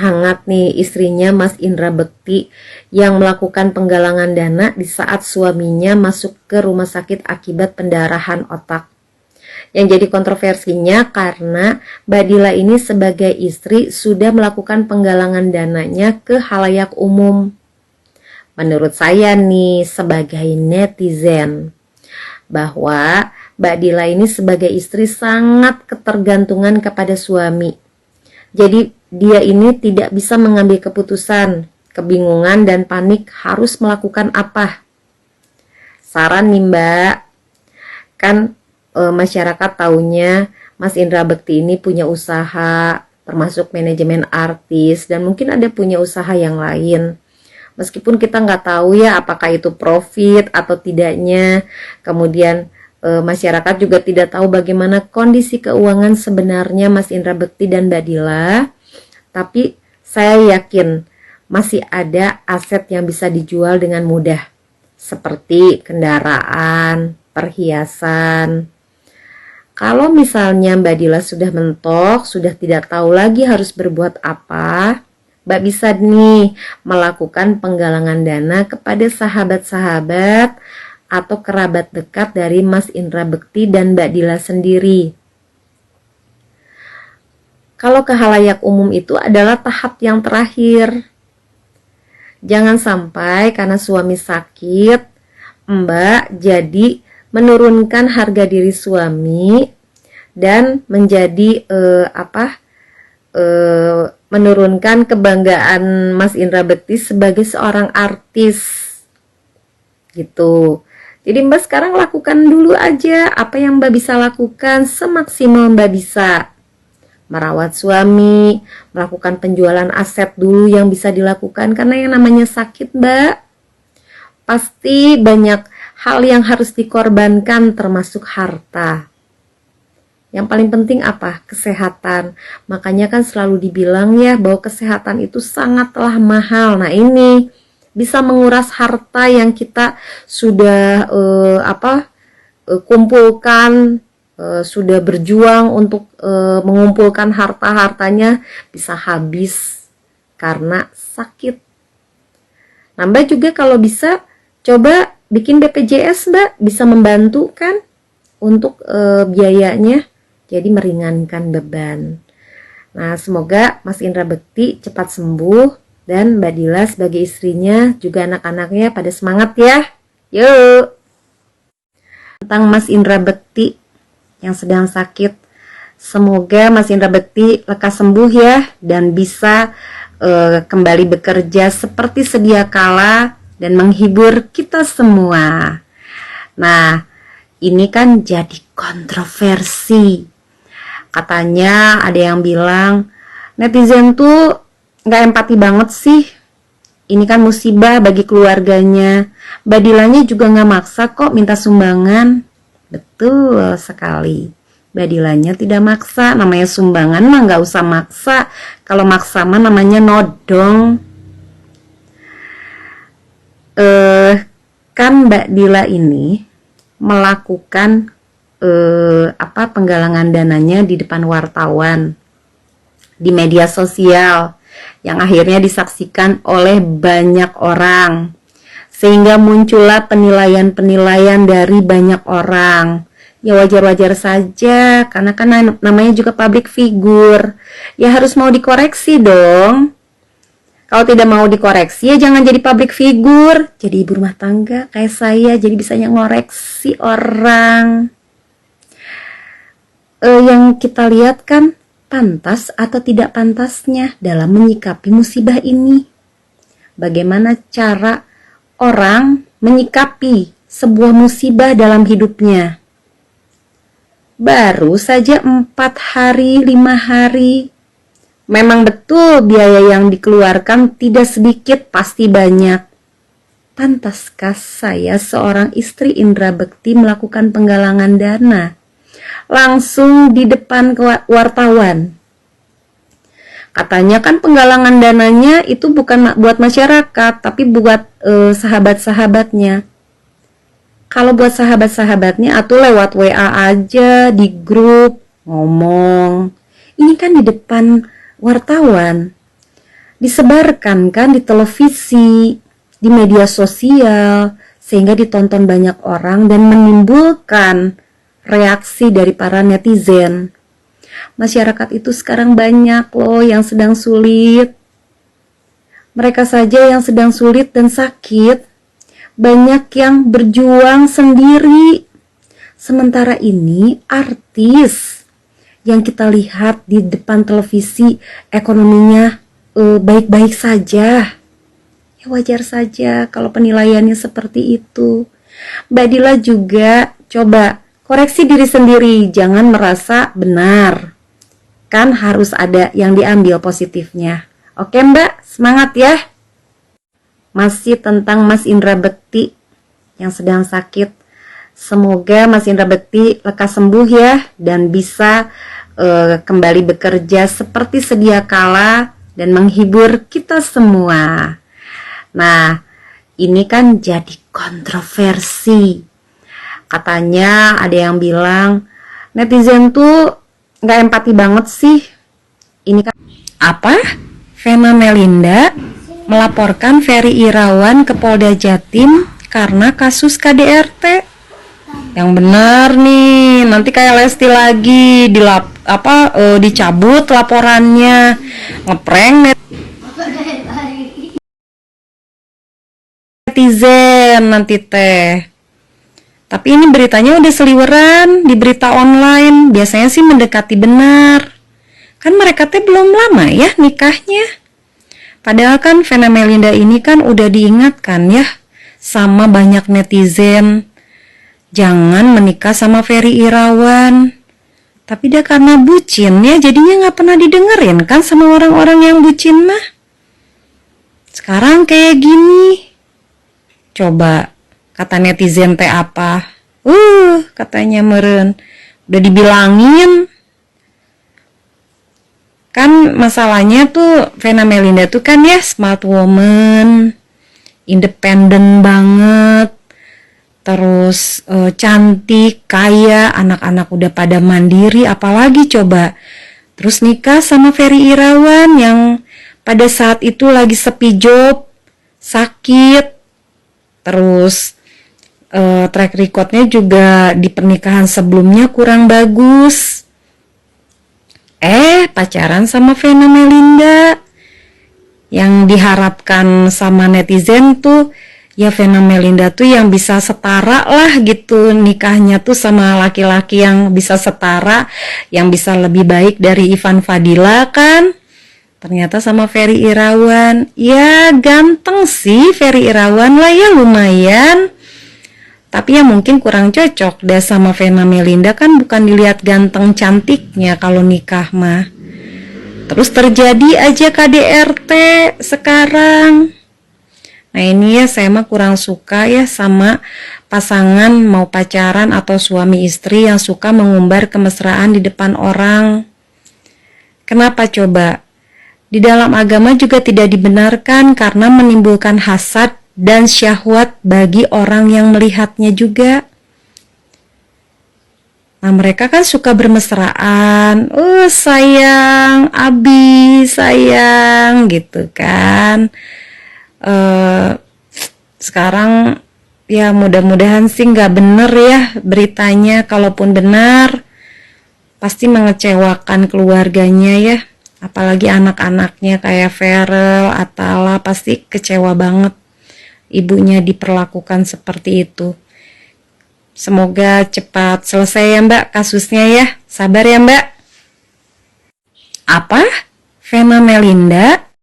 hangat nih istrinya Mas Indra Bekti yang melakukan penggalangan dana di saat suaminya masuk ke rumah sakit akibat pendarahan otak. Yang jadi kontroversinya karena Mbak Dila ini sebagai istri sudah melakukan penggalangan dananya ke halayak umum. Menurut saya nih sebagai netizen, bahwa Mbak Dila ini sebagai istri sangat ketergantungan kepada suami. Jadi dia ini tidak bisa mengambil keputusan, kebingungan dan panik harus melakukan apa. Saran nih Mbak, kan masyarakat taunya Mas Indra Bekti ini punya usaha, termasuk manajemen artis, dan mungkin ada punya usaha yang lain. Meskipun kita nggak tahu ya apakah itu profit atau tidaknya, kemudian masyarakat juga tidak tahu bagaimana kondisi keuangan sebenarnya Mas Indra Bekti dan Mbak Dila, tapi saya yakin masih ada aset yang bisa dijual dengan mudah, seperti kendaraan, perhiasan. Kalau misalnya Mbak Dila sudah mentok, sudah tidak tahu lagi harus berbuat apa, Mbak bisa nih melakukan penggalangan dana kepada sahabat-sahabat atau kerabat dekat dari Mas Indra Bekti dan Mbak Dila sendiri. Kalau ke halayak umum itu adalah tahap yang terakhir. Jangan sampai karena suami sakit, Mbak jadi menurunkan harga diri suami dan menjadi menurunkan kebanggaan Mas Indra Bekti sebagai seorang artis gitu. Jadi Mbak sekarang lakukan dulu aja apa yang Mbak bisa lakukan semaksimal Mbak bisa. Merawat suami, melakukan penjualan aset dulu yang bisa dilakukan, karena yang namanya sakit Mbak, pasti banyak hal yang harus dikorbankan termasuk harta. Yang paling penting apa? Kesehatan. Makanya kan selalu dibilang ya bahwa kesehatan itu sangatlah mahal. Nah ini bisa menguras harta yang kita sudah kumpulkan, sudah berjuang untuk mengumpulkan harta-hartanya, bisa habis karena sakit. Nah Mbak juga kalau bisa coba bikin BPJS Mbak, bisa membantu kan untuk biayanya, jadi meringankan beban. Nah semoga Mas Indra Bekti cepat sembuh dan Mbak Dila sebagai istrinya juga anak-anaknya pada semangat ya. Yuk. Tentang Mas Indra Bekti yang sedang sakit, semoga Mas Indra Bekti lekas sembuh ya dan bisa kembali bekerja seperti sedia kala dan menghibur kita semua. Nah, ini kan jadi kontroversi. Katanya ada yang bilang, netizen tuh gak empati banget sih. Ini kan musibah bagi keluarganya. Mbak Dilanya juga gak maksa kok minta sumbangan. Betul sekali. Mbak Dilanya tidak maksa. Namanya sumbangan mah gak usah maksa. Kalau maksa mah namanya nodong. Kan Mbak Dila ini melakukan penggalangan dananya di depan wartawan di media sosial yang akhirnya disaksikan oleh banyak orang, sehingga muncullah penilaian-penilaian dari banyak orang. Ya wajar-wajar saja, karena kan namanya juga public figure, ya harus mau dikoreksi dong. Kalau tidak mau dikoreksi ya jangan jadi public figure, jadi ibu rumah tangga kayak saya, jadi bisanya ngoreksi orang. Yang kita lihat kan pantas atau tidak pantasnya dalam menyikapi musibah ini. Bagaimana cara orang menyikapi sebuah musibah dalam hidupnya. Baru saja 4 hari, 5 hari, memang betul biaya yang dikeluarkan tidak sedikit, pasti banyak. Pantaskah saya seorang istri Indra Bekti melakukan penggalangan dana langsung di depan wartawan? Katanya kan penggalangan dananya itu bukan buat masyarakat, tapi buat sahabat-sahabatnya. Kalau buat sahabat-sahabatnya atau lewat WA aja di grup ngomong. Ini kan di depan wartawan. disebarkan kan di televisi, di media sosial, sehingga ditonton banyak orang dan menimbulkan reaksi dari para netizen. Masyarakat itu sekarang banyak loh yang sedang sulit. Mereka saja yang sedang sulit dan sakit, banyak yang berjuang sendiri. Sementara ini artis yang kita lihat di depan televisi ekonominya baik-baik saja. Ya wajar saja kalau penilaiannya seperti itu. Mbak Dila juga coba koreksi diri sendiri, jangan merasa benar. Kan harus ada yang diambil positifnya. Oke Mbak, semangat ya. Masih tentang Mas Indra Bekti yang sedang sakit. Semoga Mas Indra Bekti lekas sembuh ya dan bisa kembali bekerja seperti sedia kala dan menghibur kita semua. Nah, ini kan jadi kontroversi. Katanya ada yang bilang netizen tuh nggak empati banget sih. Ini kan apa? Vena Melinda melaporkan Ferry Irawan ke Polda Jatim karena kasus KDRT. Yang benar nih, nanti kayak Lesti lagi dicabut laporannya, ngeprank netizen nanti teh. Tapi ini beritanya udah seliweran di berita online, biasanya sih mendekati benar. Kan mereka teh belum lama ya nikahnya. Padahal kan Vena Melinda ini kan udah diingatkan ya sama banyak netizen, jangan menikah sama Ferry Irawan. Tapi dia karena bucin ya, jadinya nggak pernah didengerin kan sama orang-orang yang bucin mah. Sekarang kayak gini. Coba kata netizen teh apa? Katanya meren. Udah dibilangin. Kan masalahnya tuh Vena Melinda tuh kan ya smart woman, independen banget, terus cantik, kaya, anak-anak udah pada mandiri, apalagi coba. Terus nikah sama Ferry Irawan yang pada saat itu lagi sepi job, sakit, terus track recordnya juga di pernikahan sebelumnya kurang bagus. Pacaran sama Vena Melinda. Yang diharapkan sama netizen tuh ya Vena Melinda tuh yang bisa setara lah gitu nikahnya tuh sama laki-laki yang bisa setara, yang bisa lebih baik dari Ivan Fadila kan. Ternyata sama Ferry Irawan. Ya ganteng sih Ferry Irawan lah ya, lumayan. Tapi ya mungkin kurang cocok deh sama Vena Melinda, kan bukan dilihat ganteng cantiknya kalau nikah mah. Terus terjadi aja KDRT sekarang. Nah ini ya saya mah kurang suka ya sama pasangan mau pacaran atau suami istri yang suka mengumbar kemesraan di depan orang. Kenapa coba? Di dalam agama juga tidak dibenarkan karena menimbulkan hasad dan syahwat bagi orang yang melihatnya juga. Nah mereka kan suka bermesraan, sayang, abi, sayang gitu kan. Sekarang ya mudah-mudahan sih nggak bener ya beritanya. Kalaupun benar pasti mengecewakan keluarganya ya, apalagi anak-anaknya kayak Ferel, Atala, pasti kecewa banget ibunya diperlakukan seperti itu. Semoga cepat selesai ya Mbak kasusnya ya. Sabar ya Mbak. Apa? Vena Melinda